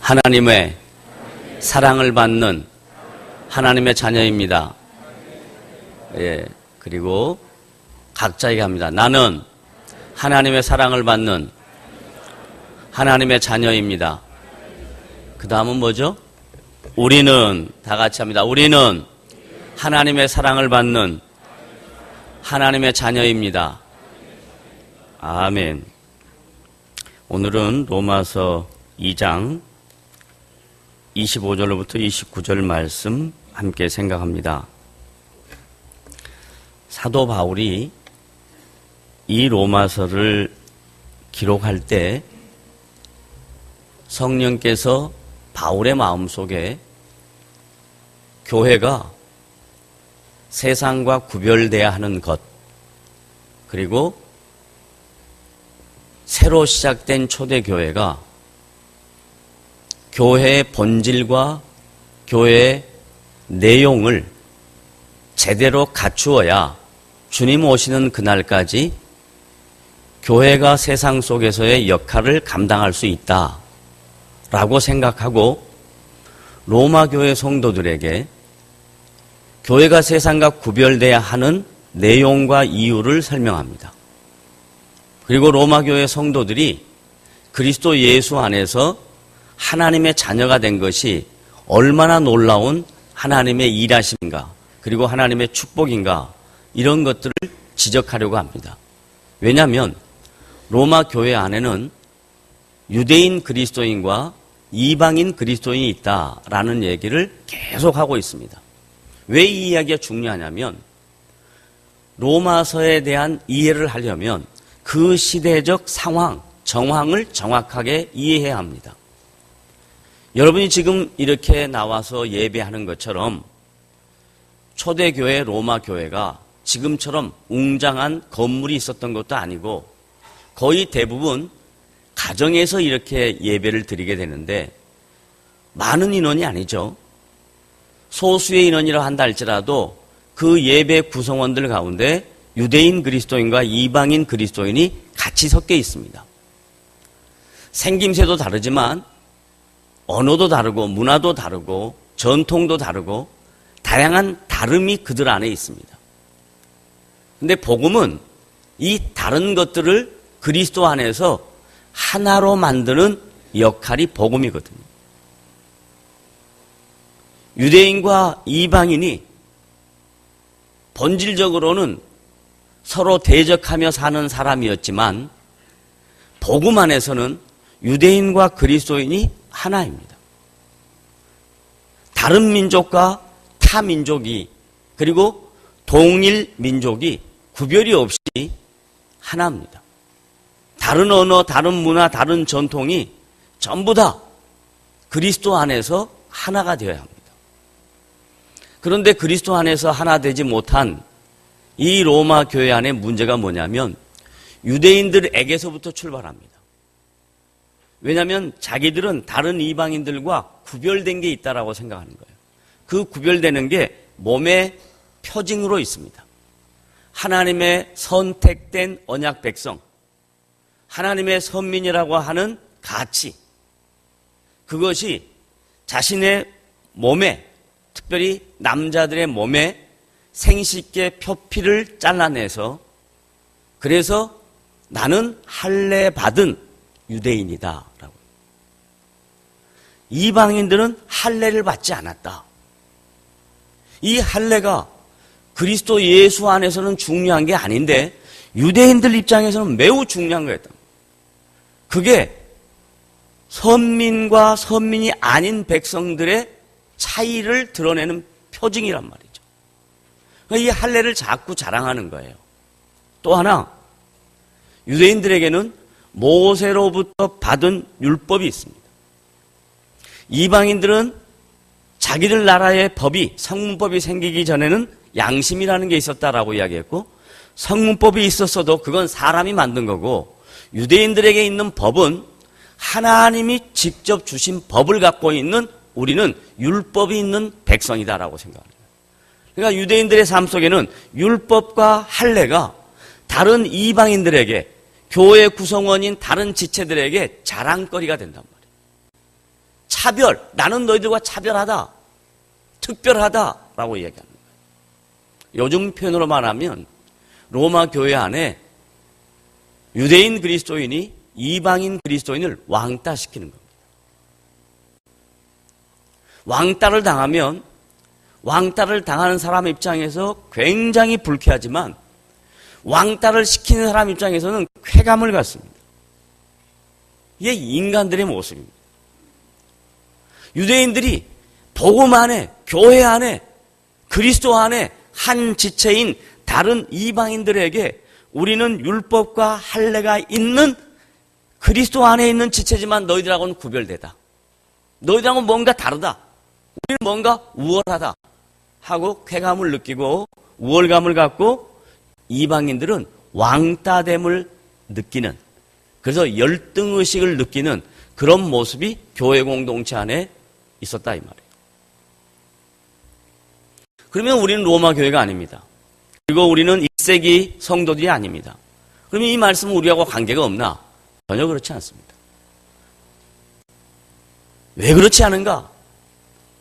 하나님의 사랑을 받는 하나님의 자녀입니다. 예, 그리고 각자에게 합니다. 나는 하나님의 사랑을 받는 하나님의 자녀입니다. 그 다음은 뭐죠? 우리는, 다 같이 합니다. 우리는 하나님의 사랑을 받는 하나님의 자녀입니다. 아멘. 오늘은 로마서 2장 25절로부터 29절 말씀 함께 생각합니다. 사도 바울이 이 로마서를 기록할 때 성령께서 바울의 마음속에 교회가 세상과 구별돼야 하는 것, 그리고 새로 시작된 초대교회가 교회의 본질과 교회의 내용을 제대로 갖추어야 주님 오시는 그날까지 교회가 세상 속에서의 역할을 감당할 수 있다라고 생각하고 로마 교회 성도들에게 교회가 세상과 구별돼야 하는 내용과 이유를 설명합니다. 그리고 로마 교회 성도들이 그리스도 예수 안에서 하나님의 자녀가 된 것이 얼마나 놀라운 하나님의 일하심인가, 그리고 하나님의 축복인가, 이런 것들을 지적하려고 합니다. 왜냐하면 로마 교회 안에는 유대인 그리스도인과 이방인 그리스도인이 있다라는 얘기를 계속하고 있습니다. 왜 이 이야기가 중요하냐면 로마서에 대한 이해를 하려면 그 시대적 상황, 정황을 정확하게 이해해야 합니다. 여러분이 지금 이렇게 나와서 예배하는 것처럼 초대교회 로마 교회가 지금처럼 웅장한 건물이 있었던 것도 아니고 거의 대부분 가정에서 이렇게 예배를 드리게 되는데 많은 인원이 아니죠. 소수의 인원이라 한다 할지라도 그 예배 구성원들 가운데 유대인 그리스도인과 이방인 그리스도인이 같이 섞여 있습니다. 생김새도 다르지만 언어도 다르고 문화도 다르고 전통도 다르고 다양한 다름이 그들 안에 있습니다. 근데 복음은 이 다른 것들을 그리스도 안에서 하나로 만드는 역할이 복음이거든요. 유대인과 이방인이 본질적으로는 서로 대적하며 사는 사람이었지만 복음 안에서는 유대인과 그리스도인이 하나입니다. 다른 민족과 타 민족이, 그리고 동일 민족이 구별이 없이 하나입니다. 다른 언어, 다른 문화, 다른 전통이 전부 다 그리스도 안에서 하나가 되어야 합니다. 그런데 그리스도 안에서 하나 되지 못한 이 로마 교회 안의 문제가 뭐냐면 유대인들에게서부터 출발합니다. 왜냐하면 자기들은 다른 이방인들과 구별된 게 있다라고 생각하는 거예요. 그 구별되는 게 몸의 표징으로 있습니다. 하나님의 선택된 언약 백성, 하나님의 선민이라고 하는 가치, 그것이 자신의 몸에, 특별히 남자들의 몸에 생식계 표피를 잘라내서, 그래서 나는 할례 받은 유대인이다 라고. 이방인들은 할례를 받지 않았다. 이 할례가 그리스도 예수 안에서는 중요한 게 아닌데 유대인들 입장에서는 매우 중요한 거였다. 그게 선민과 선민이 아닌 백성들의 차이를 드러내는 표징이란 말이죠. 이 할례를 자꾸 자랑하는 거예요. 또 하나, 유대인들에게는 모세로부터 받은 율법이 있습니다. 이방인들은 자기들 나라의 법이, 성문법이 생기기 전에는 양심이라는 게 있었다라고 이야기했고, 성문법이 있었어도 그건 사람이 만든 거고, 유대인들에게 있는 법은 하나님이 직접 주신 법을 갖고 있는, 우리는 율법이 있는 백성이다라고 생각합니다. 그러니까 유대인들의 삶 속에는 율법과 할례가 다른 이방인들에게, 교회 구성원인 다른 지체들에게 자랑거리가 된단 말이에요. 차별, 나는 너희들과 차별하다, 특별하다라고 얘기하는 거예요. 요즘 표현으로 말하면 로마 교회 안에 유대인 그리스도인이 이방인 그리스도인을 왕따시키는 겁니다. 왕따를 당하면 왕따를 당하는 사람 입장에서 굉장히 불쾌하지만 왕따를 시키는 사람 입장에서는 쾌감을 갖습니다. 이게 인간들의 모습입니다. 유대인들이 복음 안에, 교회 안에, 그리스도 안에 한 지체인 다른 이방인들에게 우리는 율법과 할례가 있는 그리스도 안에 있는 지체지만 너희들하고는 구별되다. 너희들하고는 뭔가 다르다. 우리는 뭔가 우월하다 하고 쾌감을 느끼고 우월감을 갖고 이방인들은 왕따됨을 느끼는, 그래서 열등의식을 느끼는 그런 모습이 교회 공동체 안에 있었다 이 말이에요. 그러면 우리는 로마 교회가 아닙니다. 그리고 우리는 1세기 성도들이 아닙니다. 그러면 이 말씀은 우리하고 관계가 없나? 전혀 그렇지 않습니다. 왜 그렇지 않은가?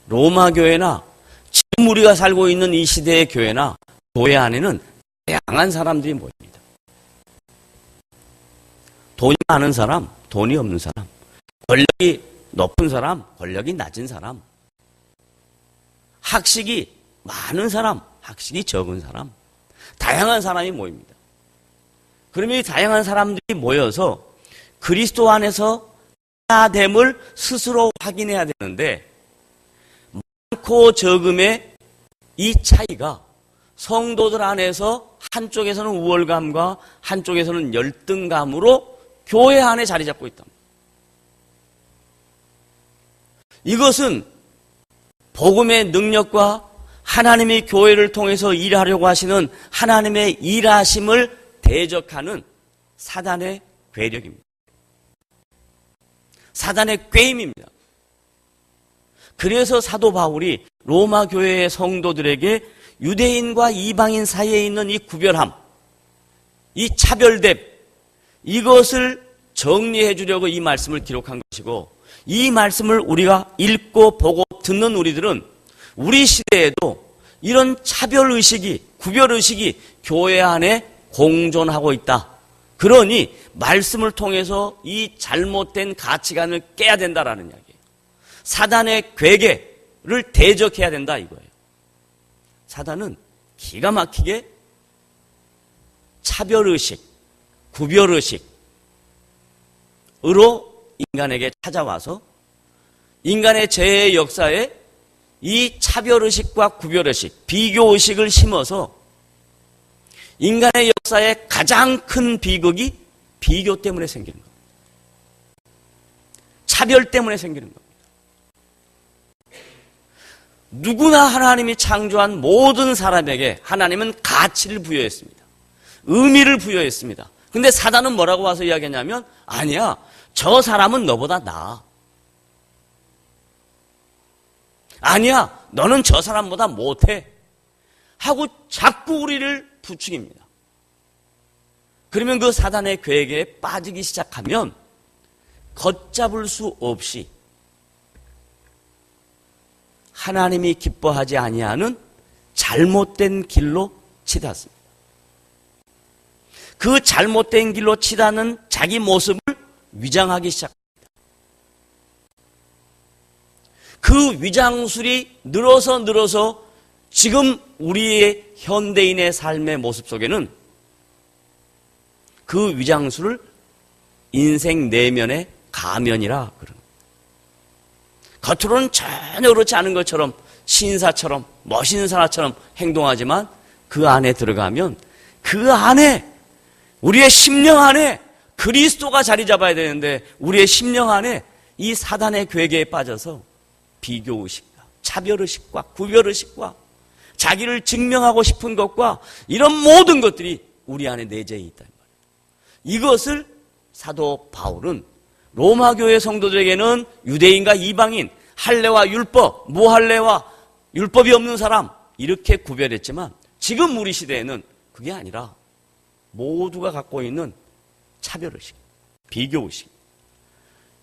로마 교회나 지금 우리가 살고 있는 이 시대의 교회나 교회 안에는 다양한 사람들이 모입니다. 돈이 많은 사람, 돈이 없는 사람, 권력이 높은 사람, 권력이 낮은 사람, 학식이 많은 사람, 학식이 적은 사람, 다양한 사람이 모입니다. 그러면 이 다양한 사람들이 모여서 그리스도 안에서 하나됨을 스스로 확인해야 되는데, 많고 적음의 이 차이가 성도들 안에서 한쪽에서는 우월감과 한쪽에서는 열등감으로 교회 안에 자리 잡고 있다. 이것은 복음의 능력과 하나님이 교회를 통해서 일하려고 하시는 하나님의 일하심을 대적하는 사단의 괴력입니다. 사단의 꾀임입니다. 그래서 사도 바울이 로마 교회의 성도들에게 유대인과 이방인 사이에 있는 이 구별함, 이 차별됨, 이것을 정리해 주려고 이 말씀을 기록한 것이고, 이 말씀을 우리가 읽고 보고 듣는 우리들은 우리 시대에도 이런 차별의식이, 구별의식이 교회 안에 공존하고 있다. 그러니 말씀을 통해서 이 잘못된 가치관을 깨야 된다라는 이야기예요. 사단의 괴계를 대적해야 된다 이거예요. 사단은 기가 막히게 차별의식, 구별의식으로 인간에게 찾아와서 인간의 죄의 역사에 이 차별의식과 구별의식, 비교의식을 심어서 인간의 역사에 가장 큰 비극이 비교 때문에 생기는 겁니다. 차별 때문에 생기는 겁니다. 누구나 하나님이 창조한 모든 사람에게 하나님은 가치를 부여했습니다. 의미를 부여했습니다. 근데 사단은 뭐라고 와서 이야기했냐면, 아니야, 저 사람은 너보다 나아. 아니야, 너는 저 사람보다 못해. 하고 자꾸 우리를 부추깁니다. 그러면 그 사단의 괴계에 빠지기 시작하면 걷잡을 수 없이 하나님이 기뻐하지 아니하는 잘못된 길로 치닫습니다. 그 잘못된 길로 치닫는 자기 모습을 위장하기 시작합니다. 그 위장술이 늘어서 지금 우리의 현대인의 삶의 모습 속에는 그 위장술을 인생 내면의 가면이라 그러는 거예요. 겉으로는 전혀 그렇지 않은 것처럼 신사처럼 멋있는 사람처럼 행동하지만 그 안에 들어가면 그 안에 우리의 심령 안에 그리스도가 자리 잡아야 되는데 우리의 심령 안에 이 사단의 괴계에 빠져서 비교의식과 차별의식과 구별의식과 자기를 증명하고 싶은 것과 이런 모든 것들이 우리 안에 내재해 있다. 이것을 사도 바울은 로마 교회 성도들에게는 유대인과 이방인, 할례와 율법, 무할례와 율법이 없는 사람 이렇게 구별했지만 지금 우리 시대에는 그게 아니라 모두가 갖고 있는 차별의식, 비교의식,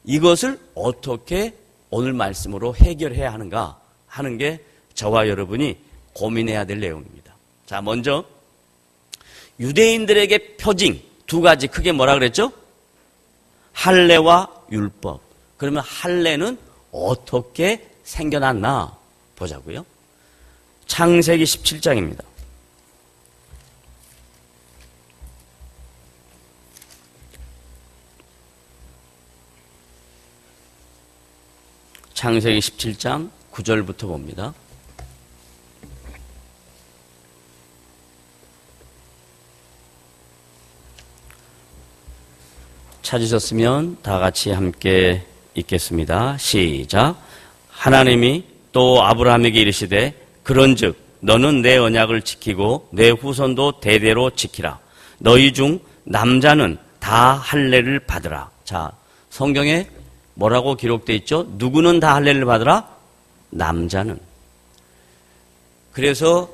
이것을 어떻게 오늘 말씀으로 해결해야 하는가 하는 게 저와 여러분이 고민해야 될 내용입니다. 자, 먼저 유대인들에게 표징 두 가지 크게 뭐라 그랬죠? 할례와 율법. 그러면 할례는 어떻게 생겨났나 보자고요. 창세기 17장입니다. 창세기 17장 9절부터 봅니다. 찾으셨으면 다 같이 함께 읽겠습니다. 시작. 하나님이 또 아브라함에게 이르시되 그런즉 너는 내 언약을 지키고 내 후손도 대대로 지키라. 너희 중 남자는 다 할례를 받으라. 자, 성경에 뭐라고 기록되어 있죠? 누구는 다 할례를 받으라? 남자는. 그래서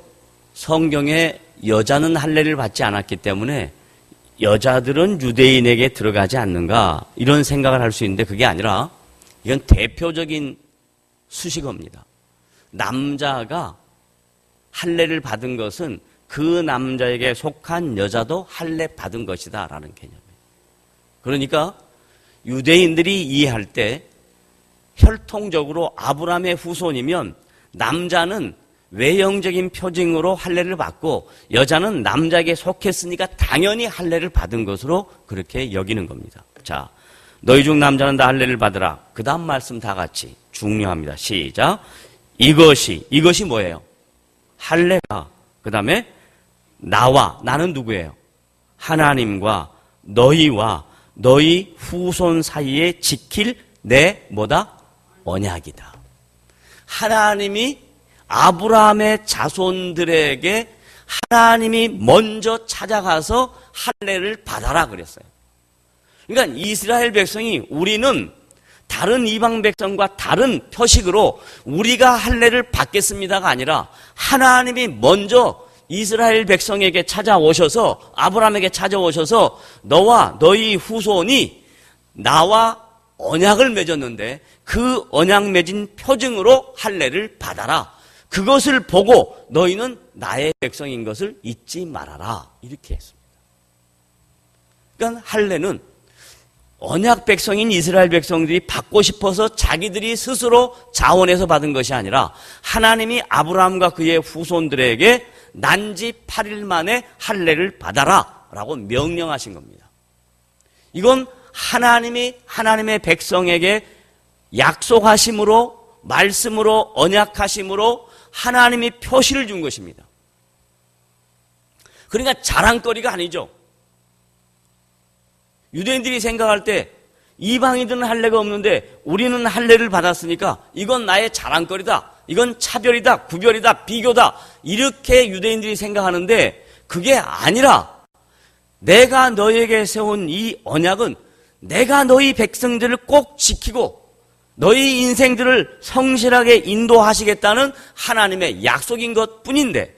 성경에 여자는 할례를 받지 않았기 때문에 여자들은 유대인에게 들어가지 않는가 이런 생각을 할 수 있는데 그게 아니라 이건 대표적인 수식어입니다. 남자가 할례를 받은 것은 그 남자에게 속한 여자도 할례 받은 것이다 라는 개념이에요. 그러니까 유대인들이 이해할 때 혈통적으로 아브라함의 후손이면 남자는 외형적인 표징으로 할례를 받고 여자는 남자에게 속했으니까 당연히 할례를 받은 것으로 그렇게 여기는 겁니다. 자, 너희 중 남자는 다 할례를 받으라. 그 다음 말씀 다 같이 중요합니다. 시작. 이것이 뭐예요? 할례가. 그 다음에 나는 누구예요? 하나님과 너희와 너희 후손 사이에 지킬 내 뭐다? 언약이다. 하나님이 아브라함의 자손들에게 하나님이 먼저 찾아가서 할례를 받아라 그랬어요. 그러니까 이스라엘 백성이 우리는 다른 이방 백성과 다른 표식으로 우리가 할례를 받겠습니다가 아니라 하나님이 먼저 이스라엘 백성에게 찾아오셔서 아브라함에게 찾아오셔서 너와 너희 후손이 나와 언약을 맺었는데 그 언약 맺은 표징으로 할례를 받아라. 그것을 보고 너희는 나의 백성인 것을 잊지 말아라. 이렇게 했습니다. 그러니까 할례는 언약 백성인 이스라엘 백성들이 받고 싶어서 자기들이 스스로 자원해서 받은 것이 아니라 하나님이 아브라함과 그의 후손들에게 난지 8일 만에 할례를 받아라 라고 명령하신 겁니다. 이건 하나님이 하나님의 백성에게 약속하심으로 말씀으로 언약하심으로 하나님이 표시를 준 것입니다. 그러니까 자랑거리가 아니죠. 유대인들이 생각할 때 이방인들은 할례가 없는데 우리는 할례를 받았으니까 이건 나의 자랑거리다. 이건 차별이다. 구별이다. 비교다. 이렇게 유대인들이 생각하는데 그게 아니라 내가 너에게 세운 이 언약은 내가 너희 백성들을 꼭 지키고 너희 인생들을 성실하게 인도하시겠다는 하나님의 약속인 것뿐인데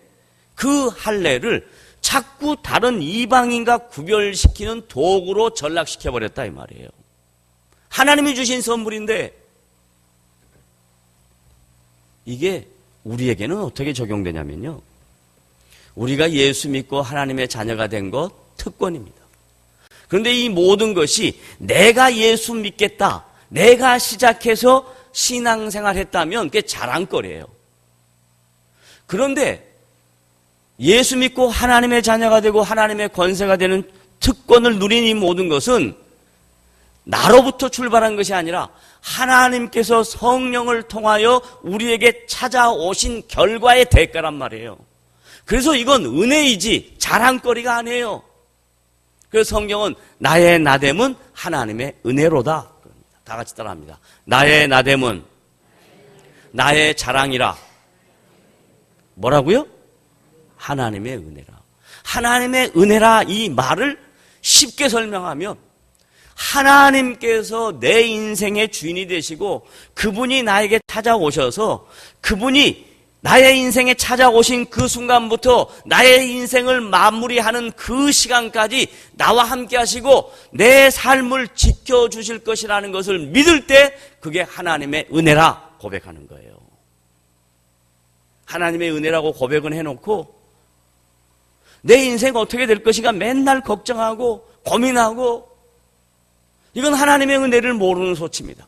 그 할례를 자꾸 다른 이방인과 구별시키는 도구로 전락시켜버렸다 이 말이에요. 하나님이 주신 선물인데 이게 우리에게는 어떻게 적용되냐면요. 우리가 예수 믿고 하나님의 자녀가 된 것 특권입니다. 그런데 이 모든 것이 내가 예수 믿겠다. 내가 시작해서 신앙생활 했다면 그게 자랑거리예요. 그런데 예수 믿고 하나님의 자녀가 되고 하나님의 권세가 되는 특권을 누린 이 모든 것은 나로부터 출발한 것이 아니라 하나님께서 성령을 통하여 우리에게 찾아오신 결과의 대가란 말이에요. 그래서 이건 은혜이지 자랑거리가 아니에요. 그래서 성경은 나의 나됨은 하나님의 은혜로다. 다 같이 따라합니다. 나의 나됨은 나의 자랑이라. 뭐라고요? 하나님의 은혜라. 하나님의 은혜라 이 말을 쉽게 설명하면 하나님께서 내 인생의 주인이 되시고 그분이 나에게 찾아오셔서 그분이 나의 인생에 찾아오신 그 순간부터 나의 인생을 마무리하는 그 시간까지 나와 함께 하시고 내 삶을 지켜주실 것이라는 것을 믿을 때 그게 하나님의 은혜라 고백하는 거예요. 하나님의 은혜라고 고백은 해놓고 내 인생 어떻게 될 것인가 맨날 걱정하고 고민하고, 이건 하나님의 은혜를 모르는 소치입니다.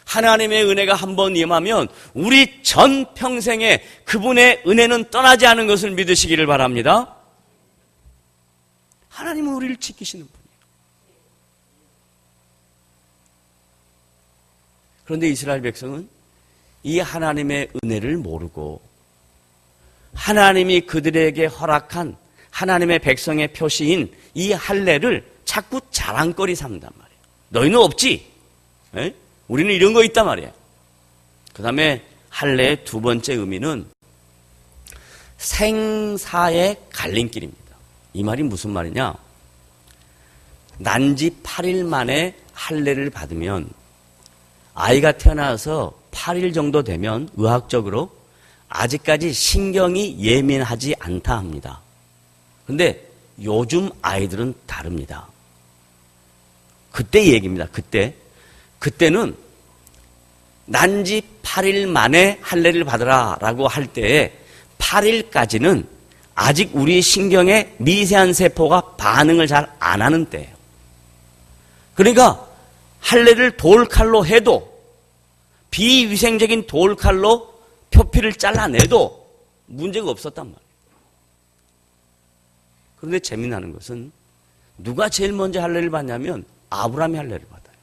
하나님의 은혜가 한번 임하면 우리 전 평생에 그분의 은혜는 떠나지 않은 것을 믿으시기를 바랍니다. 하나님은 우리를 지키시는 분이에요. 그런데 이스라엘 백성은 이 하나님의 은혜를 모르고 하나님이 그들에게 허락한 하나님의 백성의 표시인 이 할례를 자꾸 자랑거리 삼단 말이에요. 너희는 없지? 에? 우리는 이런 거 있단 말이에요. 그 다음에 할례의 두 번째 의미는 생사의 갈림길입니다. 이 말이 무슨 말이냐? 난지 8일 만에 할례를 받으면 아이가 태어나서 8일 정도 되면 의학적으로 아직까지 신경이 예민하지 않다 합니다. 근데 요즘 아이들은 다릅니다. 그때 얘기입니다. 그때는 난지 8일 만에 할례를 받으라 라고 할 때에 8일까지는 아직 우리 신경의 미세한 세포가 반응을 잘 안 하는 때예요. 그러니까 할례를 돌칼로 해도, 비위생적인 돌칼로 표피를 잘라내도 문제가 없었단 말이에요. 그런데 재미나는 것은 누가 제일 먼저 할례를 받냐면 아브라함이 할례를 받아요.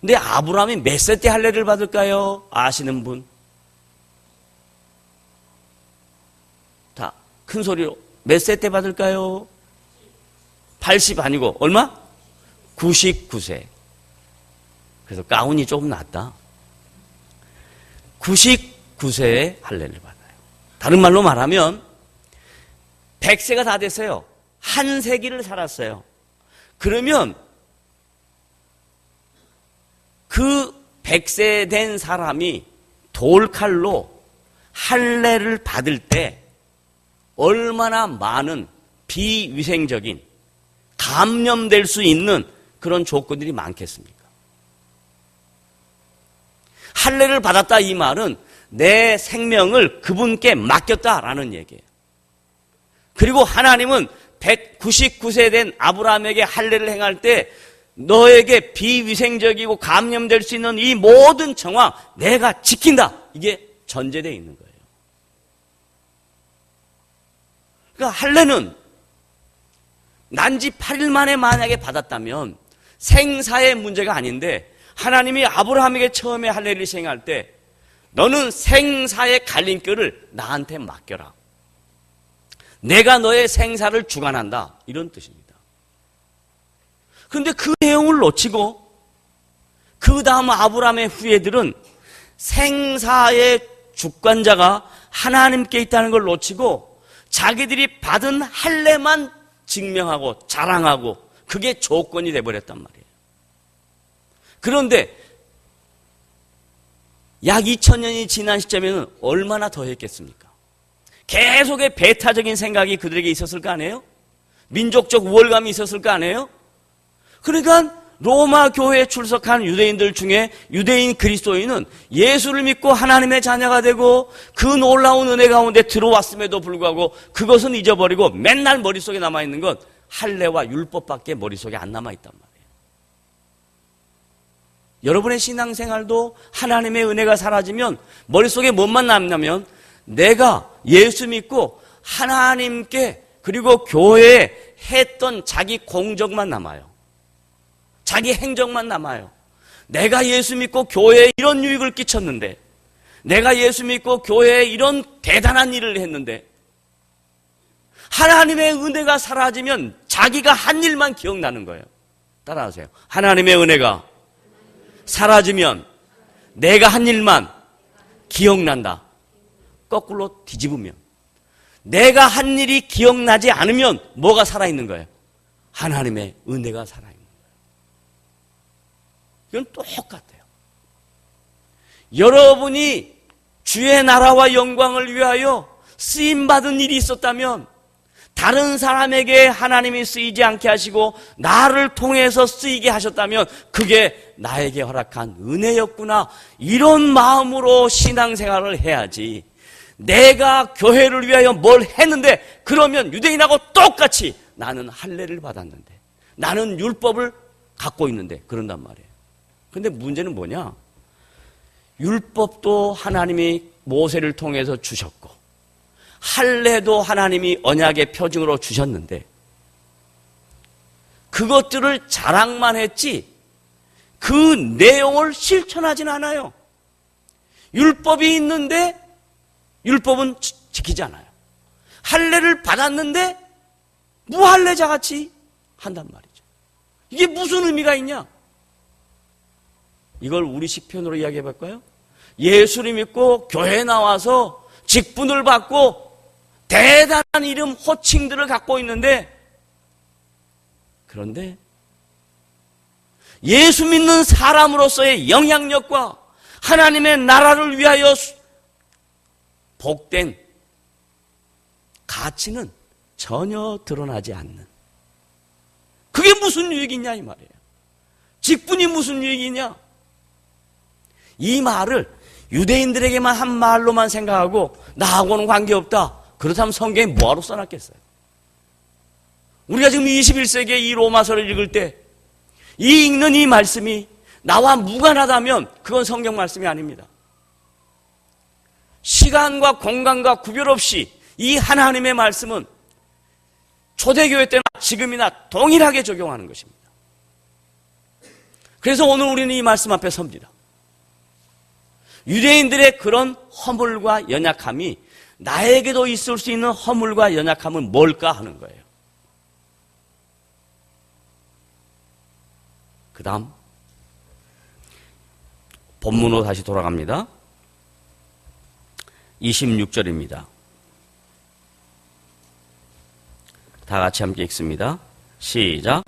근데 아브라함이 몇 세 때 할례를 받을까요? 아시는 분? 다 큰 소리로 몇 세 때 받을까요? 80 아니고 얼마? 99세. 그래서 가운이 조금 낫다. 99세에 할례를 받아요. 다른 말로 말하면 100세가 다 됐어요. 한 세기를 살았어요. 그러면 그 100세 된 사람이 돌칼로 할례를 받을 때 얼마나 많은 비위생적인 감염될 수 있는 그런 조건들이 많겠습니까? 할례를 받았다 이 말은 내 생명을 그분께 맡겼다라는 얘기예요. 그리고 하나님은 199세 된 아브라함에게 할례를 행할 때 너에게 비위생적이고 감염될 수 있는 이 모든 정황 내가 지킨다. 이게 전제되어 있는 거예요. 그러니까 할례는 난지 8일 만에 만약에 받았다면 생사의 문제가 아닌데 하나님이 아브라함에게 처음에 할례를 시행할 때 너는 생사의 갈림길을 나한테 맡겨라. 내가 너의 생사를 주관한다. 이런 뜻입니다. 그런데 그 내용을 놓치고 그 다음 아브라함의 후예들은 생사의 주관자가 하나님께 있다는 걸 놓치고 자기들이 받은 할례만 증명하고 자랑하고 그게 조건이 돼버렸단 말이에요. 그런데 약 2000년이 지난 시점에는 얼마나 더 했겠습니까? 계속의 배타적인 생각이 그들에게 있었을 거 아니에요? 민족적 우월감이 있었을 거 아니에요? 그러니까 로마 교회에 출석한 유대인들 중에 유대인 그리스도인은 예수를 믿고 하나님의 자녀가 되고 그 놀라운 은혜 가운데 들어왔음에도 불구하고 그것은 잊어버리고 맨날 머릿속에 남아있는 건 할례와 율법밖에 머릿속에 안 남아있단 말이에요. 여러분의 신앙생활도 하나님의 은혜가 사라지면 머릿속에 뭐만 남냐면 내가 예수 믿고 하나님께 그리고 교회에 했던 자기 공적만 남아요. 자기 행적만 남아요. 내가 예수 믿고 교회에 이런 유익을 끼쳤는데, 내가 예수 믿고 교회에 이런 대단한 일을 했는데, 하나님의 은혜가 사라지면 자기가 한 일만 기억나는 거예요. 따라하세요. 하나님의 은혜가 사라지면 내가 한 일만 기억난다. 거꾸로 뒤집으면 내가 한 일이 기억나지 않으면 뭐가 살아있는 거예요? 하나님의 은혜가 살아있는 거예요. 이건 똑같아요. 여러분이 주의 나라와 영광을 위하여 쓰임받은 일이 있었다면, 다른 사람에게 하나님이 쓰이지 않게 하시고 나를 통해서 쓰이게 하셨다면 그게 나에게 허락한 은혜였구나, 이런 마음으로 신앙생활을 해야지. 내가 교회를 위하여 뭘 했는데 그러면 유대인하고 똑같이 나는 할례를 받았는데, 나는 율법을 갖고 있는데 그런단 말이에요. 근데 문제는 뭐냐? 율법도 하나님이 모세를 통해서 주셨고 할례도 하나님이 언약의 표징으로 주셨는데 그것들을 자랑만 했지 그 내용을 실천하진 않아요. 율법이 있는데 율법은 지키지 않아요. 할례를 받았는데 무할례자 같이 한단 말이죠. 이게 무슨 의미가 있냐? 이걸 우리식 표현으로 이야기해 볼까요? 예수를 믿고 교회에 나와서 직분을 받고 대단한 이름 호칭들을 갖고 있는데, 그런데 예수 믿는 사람으로서의 영향력과 하나님의 나라를 위하여 복된 가치는 전혀 드러나지 않는, 그게 무슨 유익이냐 이 말이에요. 직분이 무슨 유익이냐? 이 말을 유대인들에게만 한 말로만 생각하고 나하고는 관계없다, 그렇다면 성경에 뭐하러 써놨겠어요? 우리가 지금 21세기에 이 로마서를 읽을 때 이 읽는 이 말씀이 나와 무관하다면 그건 성경 말씀이 아닙니다. 시간과 공간과 구별 없이 이 하나님의 말씀은 초대교회 때나 지금이나 동일하게 적용하는 것입니다. 그래서 오늘 우리는 이 말씀 앞에 섭니다. 유대인들의 그런 허물과 연약함이 나에게도 있을 수 있는 허물과 연약함은 뭘까 하는 거예요. 그 다음 본문으로 다시 돌아갑니다. 26절입니다. 다 같이 함께 읽습니다. 시작.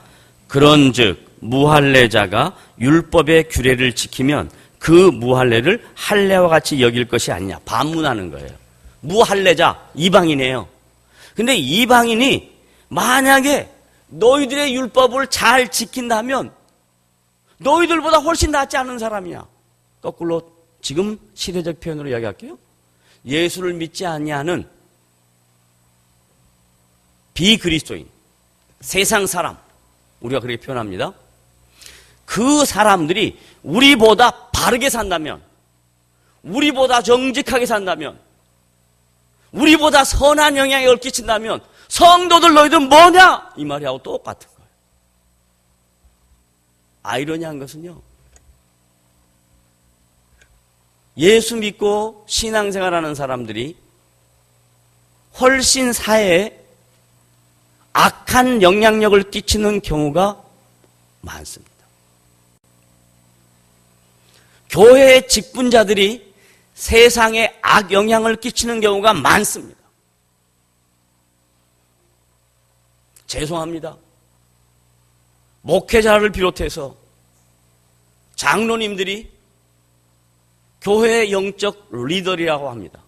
그런즉 무할례자가 율법의 규례를 지키면 그 무할례를 할례와 같이 여길 것이 아니냐. 반문하는 거예요. 무할례자, 이방인이에요. 근데 이방인이 만약에 너희들의 율법을 잘 지킨다면 너희들보다 훨씬 낫지 않은 사람이야. 거꾸로 지금 시대적 표현으로 이야기할게요. 예수를 믿지 아니하는 비그리스도인, 세상 사람, 우리가 그렇게 표현합니다. 그 사람들이 우리보다 바르게 산다면, 우리보다 정직하게 산다면, 우리보다 선한 영향을 끼친다면 성도들 너희들 뭐냐? 이 말이하고 똑같은 거예요. 아이러니한 것은요, 예수 믿고 신앙생활하는 사람들이 훨씬 사회에 악한 영향력을 끼치는 경우가 많습니다. 교회의 직분자들이 세상에 악영향을 끼치는 경우가 많습니다. 죄송합니다. 목회자를 비롯해서 장로님들이 교회의 영적 리더라고 합니다.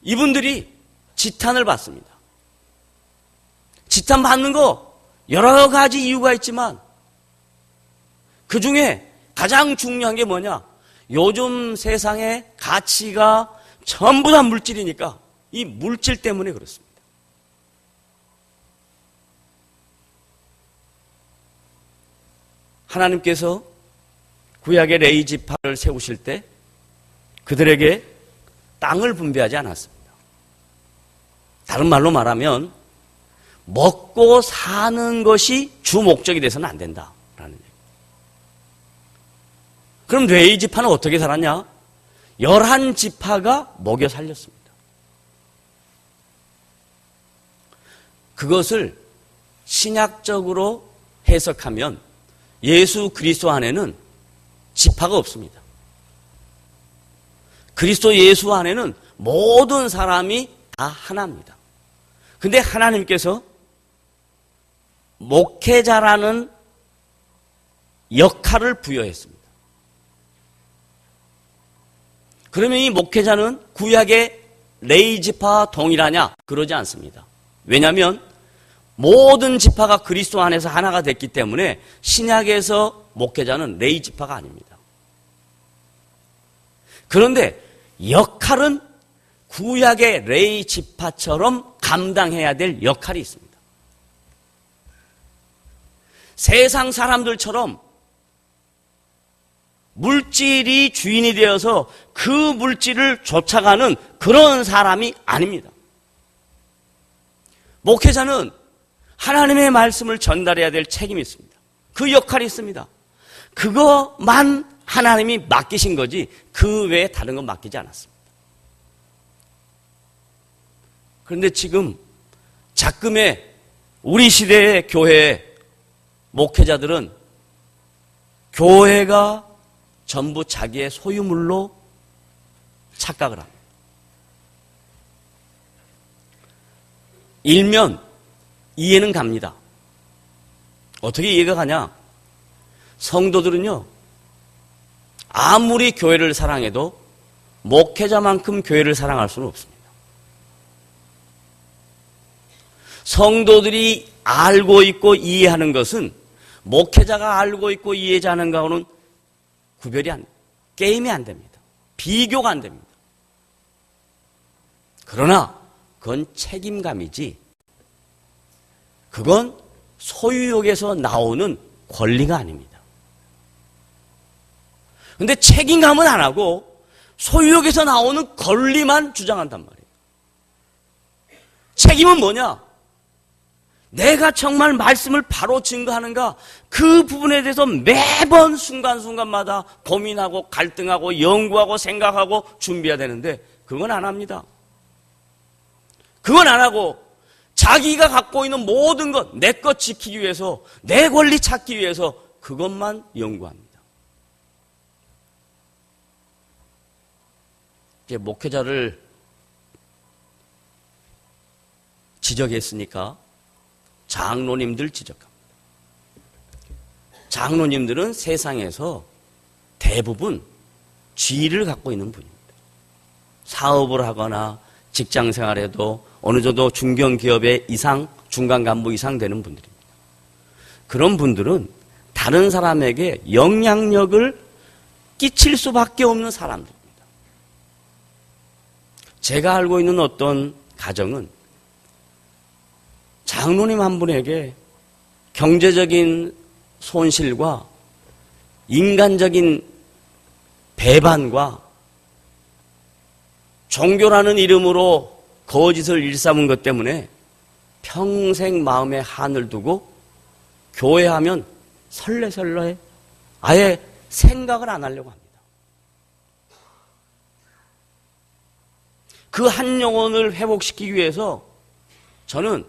이분들이 지탄을 받습니다. 지탄 받는 거 여러 가지 이유가 있지만 그 중에 가장 중요한 게 뭐냐? 요즘 세상의 가치가 전부 다 물질이니까 이 물질 때문에 그렇습니다. 하나님께서 구약의 레위 지파를 세우실 때 그들에게 땅을 분배하지 않았습니다. 다른 말로 말하면 먹고 사는 것이 주 목적이 돼서는 안 된다라는 얘기예요. 그럼 레위 지파는 어떻게 살았냐? 11지파가 먹여 살렸습니다. 그것을 신약적으로 해석하면 예수 그리스도 안에는 지파가 없습니다. 그리스도 예수 안에는 모든 사람이 다 하나입니다. 근데 하나님께서 목회자라는 역할을 부여했습니다. 그러면 이 목회자는 구약의 레위 지파와 동일하냐? 그러지 않습니다. 왜냐하면 모든 지파가 그리스도 안에서 하나가 됐기 때문에 신약에서 목회자는 레위 지파가 아닙니다. 그런데 역할은 구약의 레위 지파처럼 감당해야 될 역할이 있습니다. 세상 사람들처럼 물질이 주인이 되어서 그 물질을 쫓아가는 그런 사람이 아닙니다. 목회자는 하나님의 말씀을 전달해야 될 책임이 있습니다. 그 역할이 있습니다. 그거만 하나님이 맡기신 거지 그 외에 다른 건 맡기지 않았습니다. 그런데 지금 작금의 우리 시대의 교회 목회자들은 교회가 전부 자기의 소유물로 착각을 합니다. 일면 이해는 갑니다. 어떻게 이해가 가냐? 성도들은요, 아무리 교회를 사랑해도 목회자만큼 교회를 사랑할 수는 없습니다. 성도들이 알고 있고 이해하는 것은 목회자가 알고 있고 이해하는 거하고는 게임이 안 됩니다. 비교가 안 됩니다. 그러나 그건 책임감이지, 그건 소유욕에서 나오는 권리가 아닙니다. 그런데 책임감은 안 하고 소유욕에서 나오는 권리만 주장한단 말이에요. 책임은 뭐냐? 내가 정말 말씀을 바로 증거하는가? 그 부분에 대해서 매번 순간순간마다 고민하고 갈등하고 연구하고 생각하고 준비해야 되는데 그건 안 합니다. 그건 안 하고 자기가 갖고 있는 모든 것, 내 것 지키기 위해서, 내 권리 찾기 위해서 그것만 연구합니다. 이제 목회자를 지적했으니까 장로님들 지적합니다. 장로님들은 세상에서 대부분 지위를 갖고 있는 분입니다. 사업을 하거나 직장 생활에도 어느 정도 중견기업의 이상, 중간 간부 이상 되는 분들입니다. 그런 분들은 다른 사람에게 영향력을 끼칠 수밖에 없는 사람들입니다. 제가 알고 있는 어떤 가정은 장로님 한 분에게 경제적인 손실과 인간적인 배반과 종교라는 이름으로 거짓을 일삼은 것 때문에 평생 마음에 한을 두고 교회하면 설레설레 아예 생각을 안 하려고 합니다. 그 한 영혼을 회복시키기 위해서 저는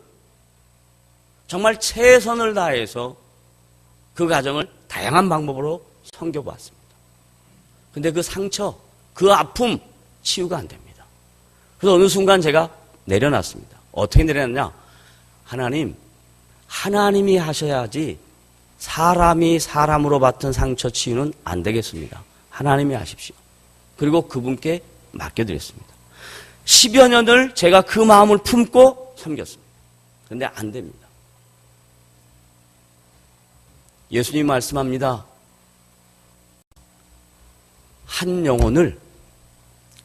정말 최선을 다해서 그 가정을 다양한 방법으로 섬겨보았습니다. 근데 그 상처, 그 아픔 치유가 안 됩니다. 그래서 어느 순간 제가 내려놨습니다. 어떻게 내려놨냐? 하나님이 하셔야지 사람이 사람으로 받은 상처 치유는 안 되겠습니다. 하나님이 하십시오. 그리고 그분께 맡겨드렸습니다. 10여 년을 제가 그 마음을 품고 섬겼습니다. 그런데 안 됩니다. 예수님 말씀합니다. 한 영혼을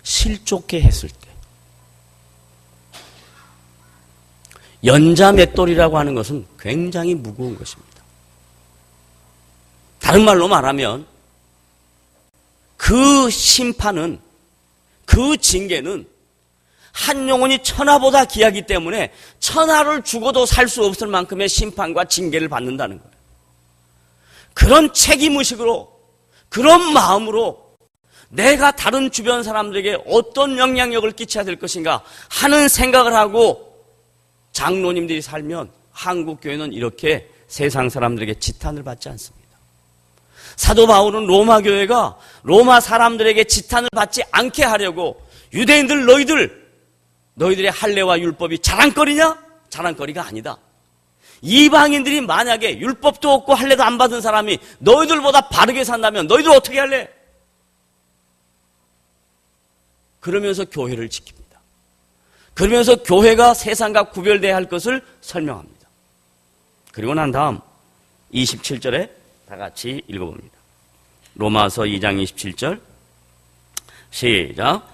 실족해 했을 때 연자맷돌이라고 하는 것은 굉장히 무거운 것입니다. 다른 말로 말하면 그 심판은, 그 징계는 한 영혼이 천하보다 귀하기 때문에 천하를 죽어도 살 수 없을 만큼의 심판과 징계를 받는다는 거예요. 그런 책임의식으로, 그런 마음으로 내가 다른 주변 사람들에게 어떤 영향력을 끼쳐야 될 것인가 하는 생각을 하고 장로님들이 살면 한국교회는 이렇게 세상 사람들에게 지탄을 받지 않습니다. 사도 바울은 로마 교회가 로마 사람들에게 지탄을 받지 않게 하려고 유대인들 너희들의 할례와 율법이 자랑거리냐? 자랑거리가 아니다. 이방인들이 만약에 율법도 없고 할례도 안 받은 사람이 너희들보다 바르게 산다면 너희들 어떻게 할래? 그러면서 교회를 지킵니다. 그러면서 교회가 세상과 구별돼야 할 것을 설명합니다. 그리고 난 다음 27절에 다 같이 읽어봅니다. 로마서 2장 27절 시작.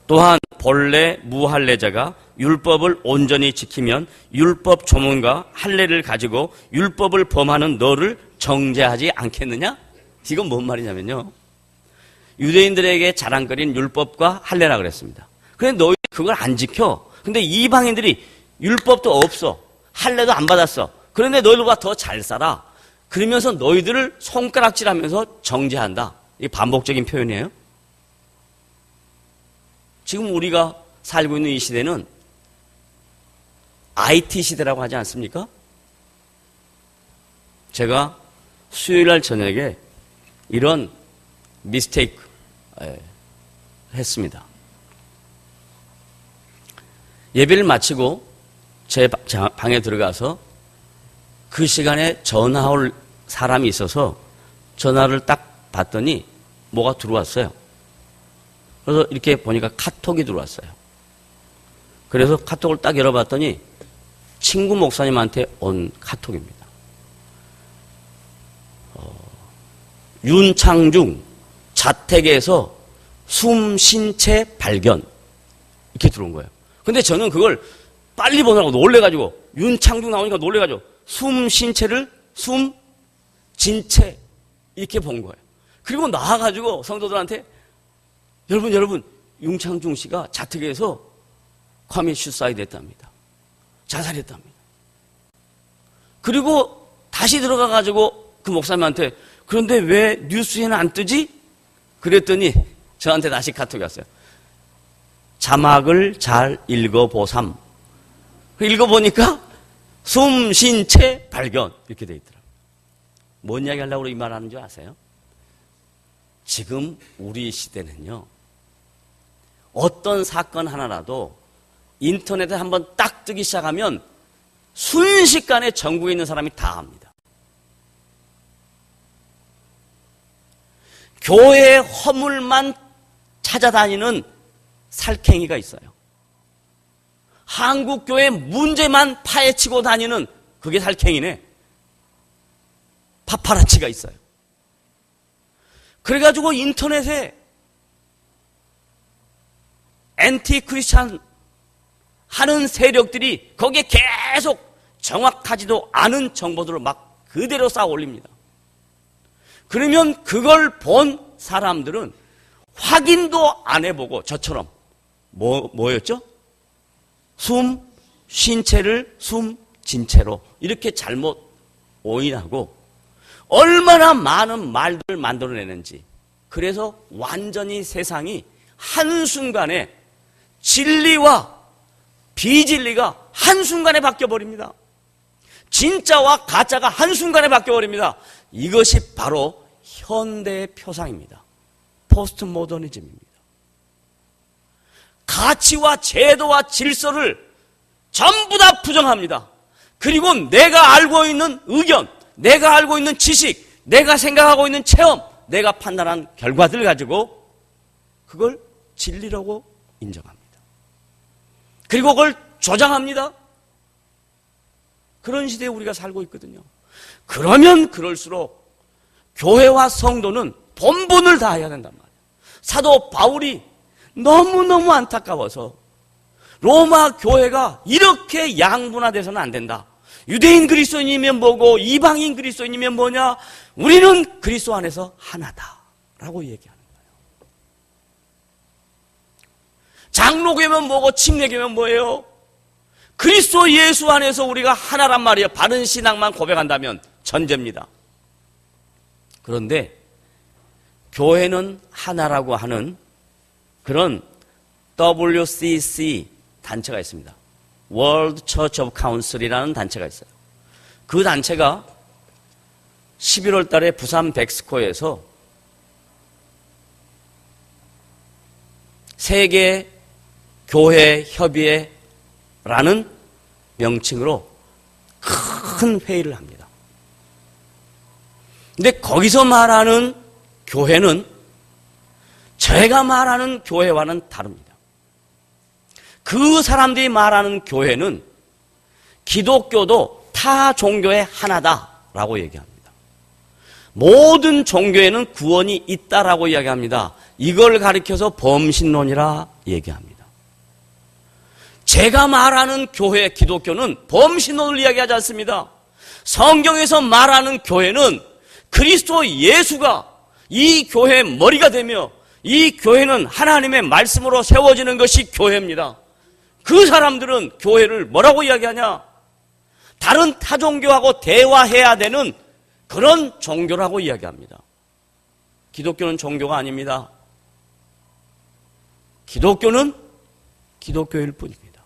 또한 본래 무할례자가 율법을 온전히 지키면 율법 조문과 할례를 가지고 율법을 범하는 너를 정죄하지 않겠느냐? 이건 뭔 말이냐면요, 유대인들에게 자랑거리는 율법과 할례라 그랬습니다. 그런데 너희 그걸 안 지켜. 근데 이방인들이 율법도 없어, 할례도 안 받았어. 그런데 너희들보다 더 잘 살아. 그러면서 너희들을 손가락질하면서 정죄한다. 이게 반복적인 표현이에요. 지금 우리가 살고 있는 이 시대는 IT 시대라고 하지 않습니까? 제가 수요일날 저녁에 이런 미스테이크 했습니다. 예배를 마치고 제 방에 들어가서 그 시간에 전화 올 사람이 있어서 전화를 딱 봤더니 뭐가 들어왔어요. 그래서 이렇게 보니까 카톡이 들어왔어요. 그래서 카톡을 딱 열어봤더니 친구 목사님한테 온 카톡입니다. 윤창중 자택에서 숨쉰 채 발견, 이렇게 들어온 거예요. 근데 저는 그걸 빨리 보느라고 놀래가지고, 윤창중 나오니까 놀래가지고 숨쉰 채를 숨진 채 이렇게 본 거예요. 그리고 나와가지고 성도들한테 여러분 윤창중 씨가 자택에서 커밋 슈사이드 했답니다. 자살했답니다. 그리고 다시 들어가가지고 그 목사님한테 그런데 왜 뉴스에는 안 뜨지? 그랬더니 저한테 다시 카톡이 왔어요. 자막을 잘 읽어보삼. 읽어보니까 숨쉰 채 발견, 이렇게 돼 있더라고요. 뭔 이야기 하려고 이 말 하는 줄 아세요? 지금 우리 시대는요, 어떤 사건 하나라도 인터넷에 한번 딱 뜨기 시작하면 순식간에 전국에 있는 사람이 다 합니다. 교회의 허물만 찾아다니는 살쾡이가 있어요. 한국교회 문제만 파헤치고 다니는 그게 살쾡이네. 파파라치가 있어요. 그래가지고 인터넷에 엔티 크리스찬 하는 세력들이 거기에 계속 정확하지도 않은 정보들을 막 그대로 쌓아 올립니다. 그러면 그걸 본 사람들은 확인도 안 해보고 저처럼 뭐였죠? 숨쉰 채를 숨진 채로 이렇게 잘못 오인하고 얼마나 많은 말들을 만들어내는지. 그래서 완전히 세상이 한순간에 진리와 비진리가 한순간에 바뀌어버립니다. 진짜와 가짜가 한순간에 바뀌어버립니다. 이것이 바로 현대의 표상입니다. 포스트 모더니즘입니다. 가치와 제도와 질서를 전부 다 부정합니다. 그리고 내가 알고 있는 의견, 내가 알고 있는 지식, 내가 생각하고 있는 체험, 내가 판단한 결과들 가지고 그걸 진리라고 인정합니다. 그리고 그걸 조장합니다. 그런 시대에 우리가 살고 있거든요. 그러면 그럴수록 교회와 성도는 본분을 다해야 된단 말이에요. 사도 바울이 너무너무 안타까워서 로마 교회가 이렇게 양분화돼서는 안 된다. 유대인 그리스도인이면 뭐고 이방인 그리스도인이면 뭐냐? 우리는 그리스도 안에서 하나다라고 얘기하는 거예요. 장로교면 뭐고 침례교면 뭐예요? 그리스도 예수 안에서 우리가 하나란 말이에요. 바른 신앙만 고백한다면 전제입니다. 그런데 교회는 하나라고 하는 그런 WCC 단체가 있습니다. World Church of Council이라는 단체가 있어요. 그 단체가 11월 달에 부산 백스코에서 세계 교회 협의회라는 명칭으로 큰 회의를 합니다. 근데 거기서 말하는 교회는 제가 말하는 교회와는 다릅니다. 그 사람들이 말하는 교회는 기독교도 타 종교의 하나다라고 얘기합니다. 모든 종교에는 구원이 있다라고 이야기합니다. 이걸 가리켜서 범신론이라 얘기합니다. 제가 말하는 교회 기독교는 범신론을 이야기하지 않습니다. 성경에서 말하는 교회는 그리스도 예수가 이 교회의 머리가 되며 이 교회는 하나님의 말씀으로 세워지는 것이 교회입니다. 그 사람들은 교회를 뭐라고 이야기하냐? 다른 타종교하고 대화해야 되는 그런 종교라고 이야기합니다. 기독교는 종교가 아닙니다. 기독교는 기독교일 뿐입니다.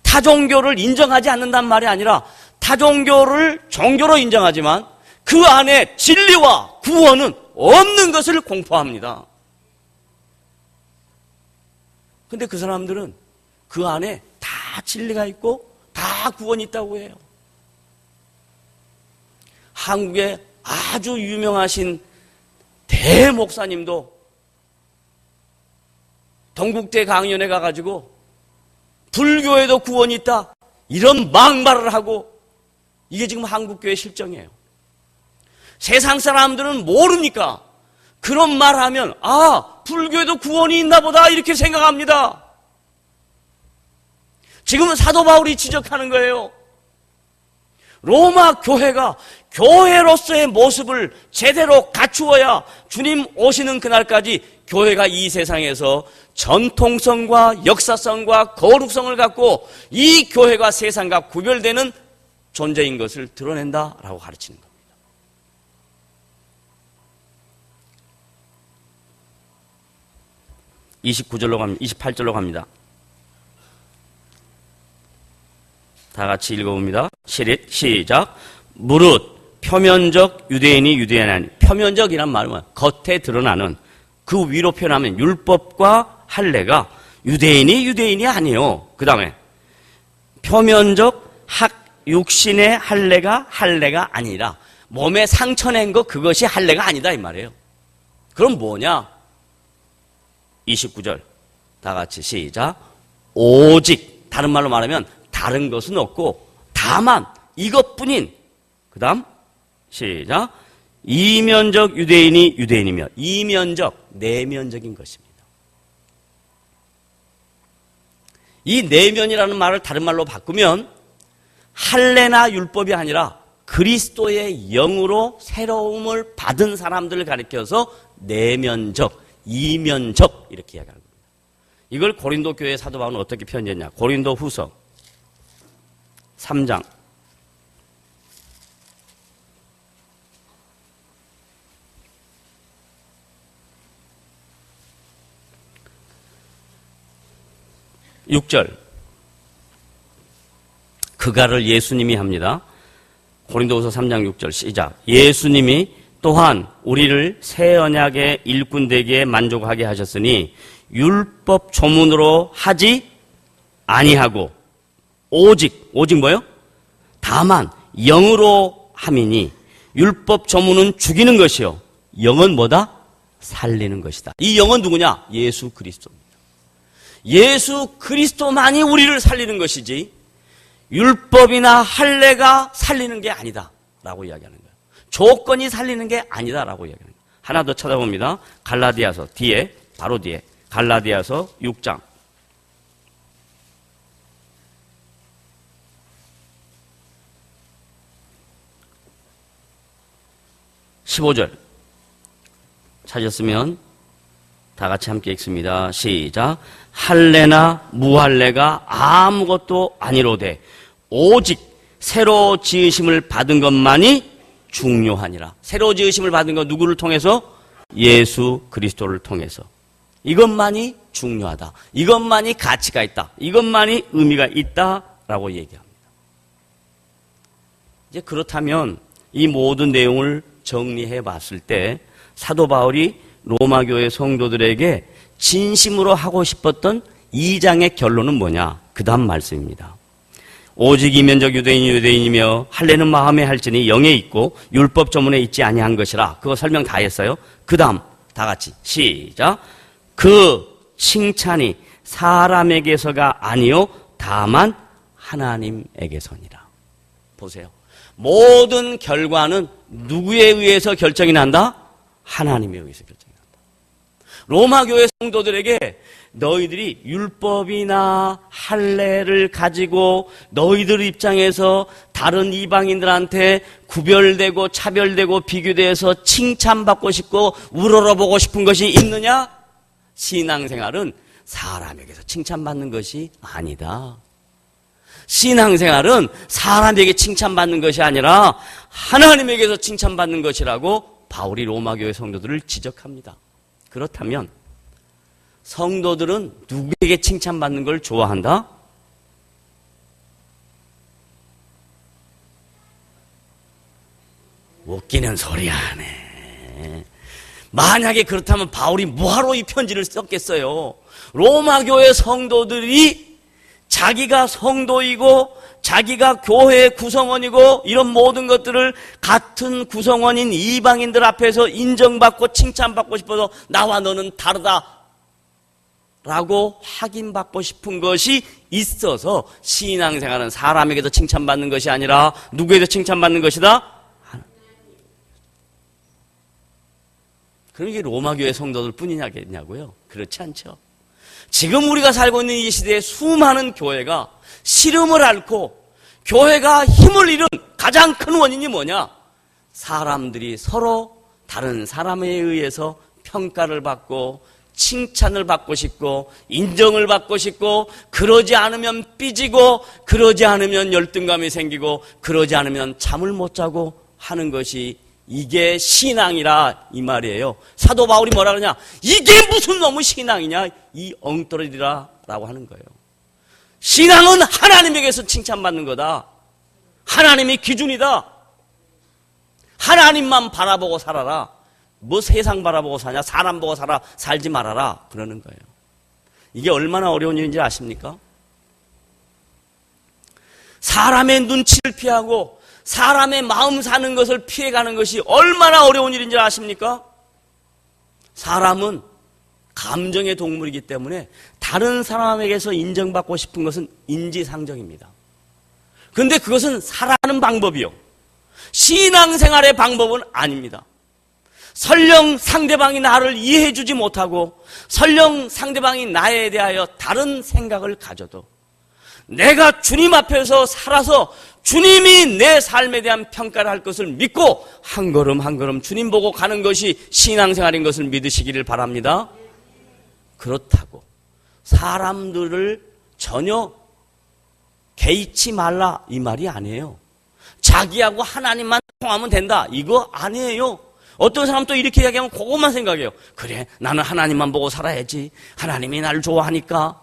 타종교를 인정하지 않는단 말이 아니라 타종교를 종교로 인정하지만 그 안에 진리와 구원은 없는 것을 공포합니다. 근데 그 사람들은 그 안에 다 진리가 있고 다 구원이 있다고 해요. 한국에 아주 유명하신 대목사님도 동국대 강연에 가가지고 불교에도 구원이 있다 이런 막말을 하고, 이게 지금 한국교회 실정이에요. 세상 사람들은 모르니까 그런 말하면 불교에도 구원이 있나 보다 이렇게 생각합니다. 지금은 사도 바울이 지적하는 거예요. 로마 교회가 교회로서의 모습을 제대로 갖추어야 주님 오시는 그날까지 교회가 이 세상에서 전통성과 역사성과 거룩성을 갖고 이 교회가 세상과 구별되는 존재인 것을 드러낸다라고 가르치는 겁니다. 29절로 갑니다. 28절로 갑니다. 다 같이 읽어봅니다. 시작. 무릇 표면적 유대인이 유대인이 아니, 표면적이란 말은 겉에 드러나는, 그 위로 표현하면 율법과 할례가 유대인이 유대인이 아니에요. 그 다음에 표면적 육신의 할례가 아니라 몸에 상처 낸 거 그것이 할례가 아니다 이 말이에요. 그럼 뭐냐? 29절 다 같이 시작. 오직, 다른 말로 말하면 다른 것은 없고 다만 이것뿐인, 그 다음 시작. 이면적 유대인이 유대인이며, 이면적 내면적인 것입니다. 이 내면이라는 말을 다른 말로 바꾸면 할례나 율법이 아니라 그리스도의 영으로 새로움을 받은 사람들을 가리켜서 내면적, 이면적 이렇게 이야기하는 겁니다. 이걸 고린도 교회 사도 바울은 어떻게 표현했냐? 고린도 후서 3장 6절. 그가를 예수님이 합니다. 고린도후서 3장 6절 시작. 예수님이 또한 우리를 새 언약의 일꾼 되기에 만족하게 하셨으니 율법 조문으로 하지 아니하고 오직 뭐요? 다만 영으로 함이니, 율법 조문은 죽이는 것이요 영은 뭐다? 살리는 것이다. 이 영은 누구냐? 예수 그리스도입니다. 예수 그리스도만이 우리를 살리는 것이지 율법이나 할례가 살리는 게 아니다 라고 이야기하는 거예요. 조건이 살리는 게 아니다라고 이야기하는 거예요. 하나 더 찾아봅니다. 갈라디아서 뒤에, 바로 뒤에 갈라디아서 6장 15절 찾았으면 다 같이 함께 읽습니다. 시작. 할례나 무할례가 아무것도 아니로되 오직 새로 지으심을 받은 것만이 중요하니라. 새로 지으심을 받은 것 누구를 통해서? 예수 그리스도를 통해서. 이것만이 중요하다. 이것만이 가치가 있다. 이것만이 의미가 있다라고 얘기합니다. 이제 그렇다면 이 모든 내용을 정리해 봤을 때 사도 바울이 로마 교회 성도들에게 진심으로 하고 싶었던 2장의 결론은 뭐냐? 그 다음 말씀입니다. 오직 이면적 유대인이 유대인이며 할례는 마음에 할지니 영에 있고 율법 조문에 있지 아니한 것이라. 그거 설명 다 했어요. 그 다음 다 같이 시작. 그 칭찬이 사람에게서가 아니요 다만 하나님에게서니라. 보세요. 모든 결과는 누구에 의해서 결정이 난다? 하나님에 의해서 결정이 난다. 로마 교회 성도들에게 너희들이 율법이나 할례를 가지고 너희들 입장에서 다른 이방인들한테 구별되고 차별되고 비교돼서 칭찬받고 싶고 우러러보고 싶은 것이 있느냐? 신앙생활은 사람에게서 칭찬받는 것이 아니다. 신앙생활은 사람에게 칭찬받는 것이 아니라 하나님에게서 칭찬받는 것이라고 바울이 로마교회 성도들을 지적합니다. 그렇다면 성도들은 누구에게 칭찬받는 걸 좋아한다? 웃기는 소리 하네. 만약에 그렇다면 바울이 뭐하러 이 편지를 썼겠어요? 로마교회 성도들이 자기가 성도이고 자기가 교회의 구성원이고 이런 모든 것들을 같은 구성원인 이방인들 앞에서 인정받고 칭찬받고 싶어서 나와 너는 다르다 라고 확인받고 싶은 것이 있어서 신앙생활은 사람에게서 칭찬받는 것이 아니라 누구에게서 칭찬받는 것이다? 그럼 이게 로마교회 성도들 뿐이냐고요? 그렇지 않죠. 지금 우리가 살고 있는 이 시대에 수많은 교회가 시름을 앓고 교회가 힘을 잃은 가장 큰 원인이 뭐냐? 사람들이 서로 다른 사람에 의해서 평가를 받고 칭찬을 받고 싶고 인정을 받고 싶고 그러지 않으면 삐지고 그러지 않으면 열등감이 생기고 그러지 않으면 잠을 못 자고 하는 것이 이게 신앙이라 이 말이에요. 사도 바울이 뭐라 그러냐? 이게 무슨 놈의 신앙이냐? 이 엉터리라 라고 하는 거예요. 신앙은 하나님에게서 칭찬받는 거다. 하나님이 기준이다. 하나님만 바라보고 살아라. 뭐 세상 바라보고 사냐? 사람 보고 살지 말아라. 그러는 거예요. 이게 얼마나 어려운 일인지 아십니까? 사람의 눈치를 피하고 사람의 마음 사는 것을 피해가는 것이 얼마나 어려운 일인지 아십니까? 사람은 감정의 동물이기 때문에 다른 사람에게서 인정받고 싶은 것은 인지상정입니다. 그런데 그것은 살아가는 방법이요. 신앙생활의 방법은 아닙니다. 설령 상대방이 나를 이해해주지 못하고 설령 상대방이 나에 대하여 다른 생각을 가져도 내가 주님 앞에서 살아서 주님이 내 삶에 대한 평가를 할 것을 믿고 한 걸음 한 걸음 주님 보고 가는 것이 신앙생활인 것을 믿으시기를 바랍니다. 그렇다고 사람들을 전혀 개의치 말라 이 말이 아니에요. 자기하고 하나님만 통하면 된다 이거 아니에요. 어떤 사람 또 이렇게 이야기하면 그것만 생각해요. 그래 나는 하나님만 보고 살아야지. 하나님이 나를 좋아하니까.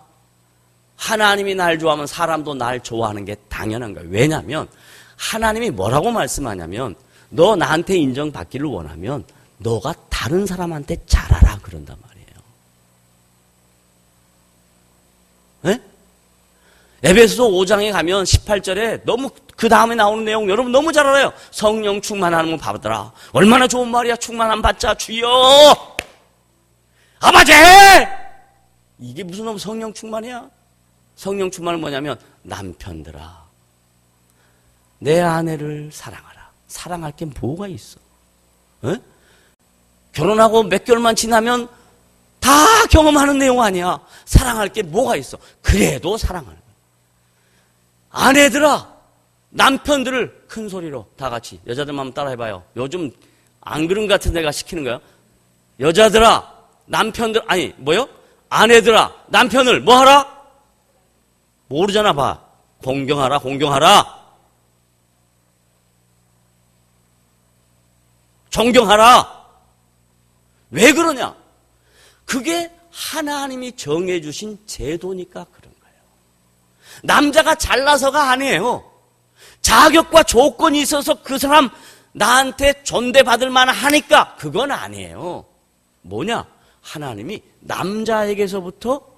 하나님이 날 좋아하면 사람도 날 좋아하는 게 당연한 거예요. 왜냐하면 하나님이 뭐라고 말씀하냐면 너 나한테 인정받기를 원하면 너가 다른 사람한테 잘하라 그런단 말이에요. 네? 에베소서 5장에 가면 18절에 너무 그 다음에 나오는 내용 여러분 너무 잘 알아요. 성령 충만함을 받으라. 얼마나 좋은 말이야. 충만함 받자 주여 아버지. 이게 무슨 성령 충만이야? 성령 충만은 뭐냐면 남편들아 내 아내를 사랑하라. 사랑할 게 뭐가 있어? 에? 결혼하고 몇 개월만 지나면 다 경험하는 내용 아니야. 사랑할 게 뭐가 있어? 그래도 사랑하는 거야. 아내들아 남편들을 큰 소리로 다 같이 여자들만 한번 따라해봐요. 요즘 안 그런 것 같은 데가 시키는 거야. 여자들아 남편들 아니 뭐요? 아내들아 남편을 뭐하라? 모르잖아 봐. 공경하라 공경하라. 존경하라. 왜 그러냐? 그게 하나님이 정해주신 제도니까 그런 거예요. 남자가 잘나서가 아니에요. 자격과 조건이 있어서 그 사람 나한테 존대받을 만하니까 그건 아니에요. 뭐냐? 하나님이 남자에게서부터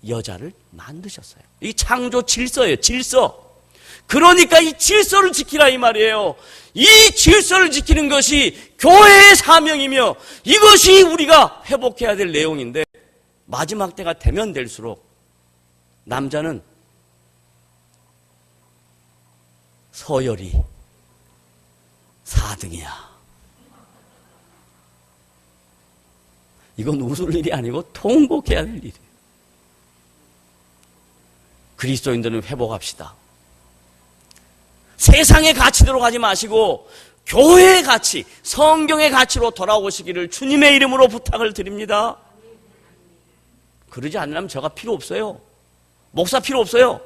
여자를 만드셨어요. 이 창조 질서예요. 질서. 그러니까 이 질서를 지키라 이 말이에요. 이 질서를 지키는 것이 교회의 사명이며 이것이 우리가 회복해야 될 내용인데 마지막 때가 되면 될수록 남자는 서열이 4등이야. 이건 웃을 일이 아니고 통곡해야 될 일이에요. 그리스도인들은 회복합시다. 세상의 가치대로 가지 마시고 교회의 가치, 성경의 가치로 돌아오시기를 주님의 이름으로 부탁을 드립니다. 그러지 않으면 저가 필요 없어요. 목사 필요 없어요.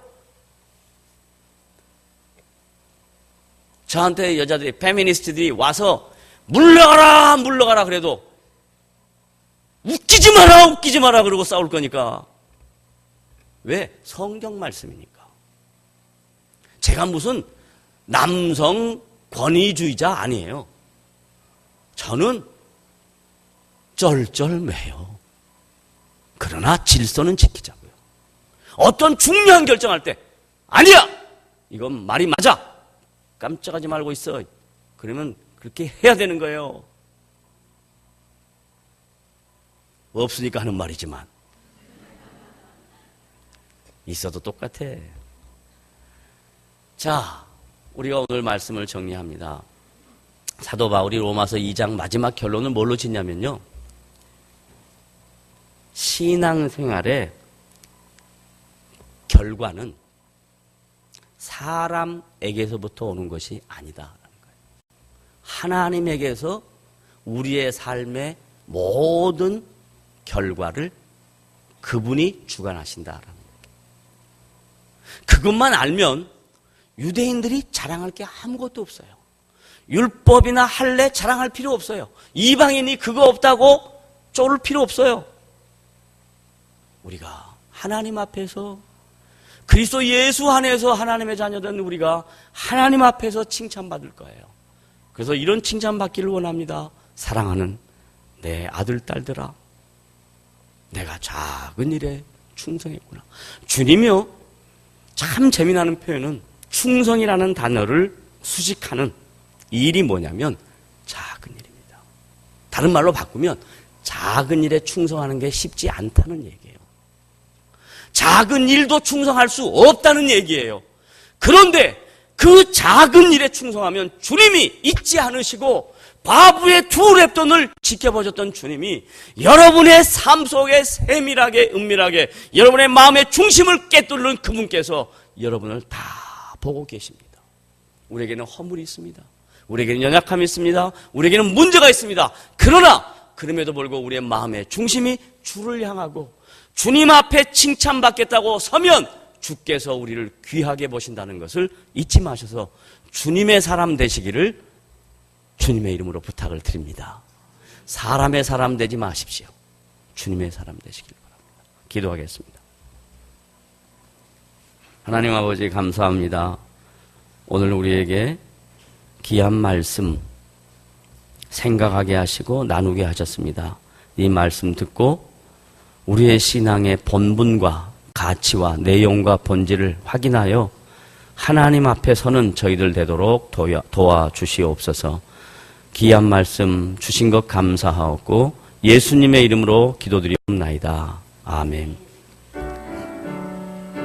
저한테 여자들이, 페미니스트들이 와서 물러가라 물러가라 그래도 웃기지 마라 그러고 싸울 거니까. 왜? 성경 말씀이니까. 제가 무슨 남성 권위주의자 아니에요. 저는 쩔쩔매요. 그러나 질서는 지키자고요. 어떤 중요한 결정할 때 아니야! 이건 말이 맞아! 깜짝하지 말고 있어. 그러면 그렇게 해야 되는 거예요. 없으니까 하는 말이지만 있어도 똑같아. 자, 우리가 오늘 말씀을 정리합니다. 사도 바울이 로마서 2장 마지막 결론을 뭘로 짓냐면요, 신앙생활의 결과는 사람에게서부터 오는 것이 아니다라는 거예요. 하나님에게서 우리의 삶의 모든 결과를 그분이 주관하신다라는 거예요. 그것만 알면 유대인들이 자랑할 게 아무것도 없어요. 율법이나 할례 자랑할 필요 없어요. 이방인이 그거 없다고 쫄을 필요 없어요. 우리가 하나님 앞에서, 그리스도 예수 안에서 하나님의 자녀된 우리가 하나님 앞에서 칭찬받을 거예요. 그래서 이런 칭찬받기를 원합니다. 사랑하는 내 아들, 딸들아, 내가 작은 일에 충성했구나. 주님이요, 참 재미나는 표현은 충성이라는 단어를 수식하는 일이 뭐냐면 작은 일입니다. 다른 말로 바꾸면 작은 일에 충성하는 게 쉽지 않다는 얘기예요. 작은 일도 충성할 수 없다는 얘기예요. 그런데 그 작은 일에 충성하면 주님이 잊지 않으시고 과부의 두 랩돈을 지켜보셨던 주님이 여러분의 삶 속에 세밀하게 은밀하게 여러분의 마음의 중심을 꿰뚫는 그분께서 여러분을 다 보고 계십니다. 우리에게는 허물이 있습니다. 우리에게는 연약함이 있습니다. 우리에게는 문제가 있습니다. 그러나 그럼에도 불구하고 우리의 마음의 중심이 주를 향하고 주님 앞에 칭찬받겠다고 서면 주께서 우리를 귀하게 보신다는 것을 잊지 마셔서 주님의 사람 되시기를 주님의 이름으로 부탁을 드립니다. 사람의 사람 되지 마십시오. 주님의 사람 되시길 바랍니다. 기도하겠습니다. 하나님 아버지 감사합니다. 오늘 우리에게 귀한 말씀 생각하게 하시고 나누게 하셨습니다. 이 말씀 듣고 우리의 신앙의 본분과 가치와 내용과 본질을 확인하여 하나님 앞에 서는 저희들 되도록 도와주시옵소서. 귀한 말씀 주신 것 감사하고 예수님의 이름으로 기도드리옵나이다. 아멘.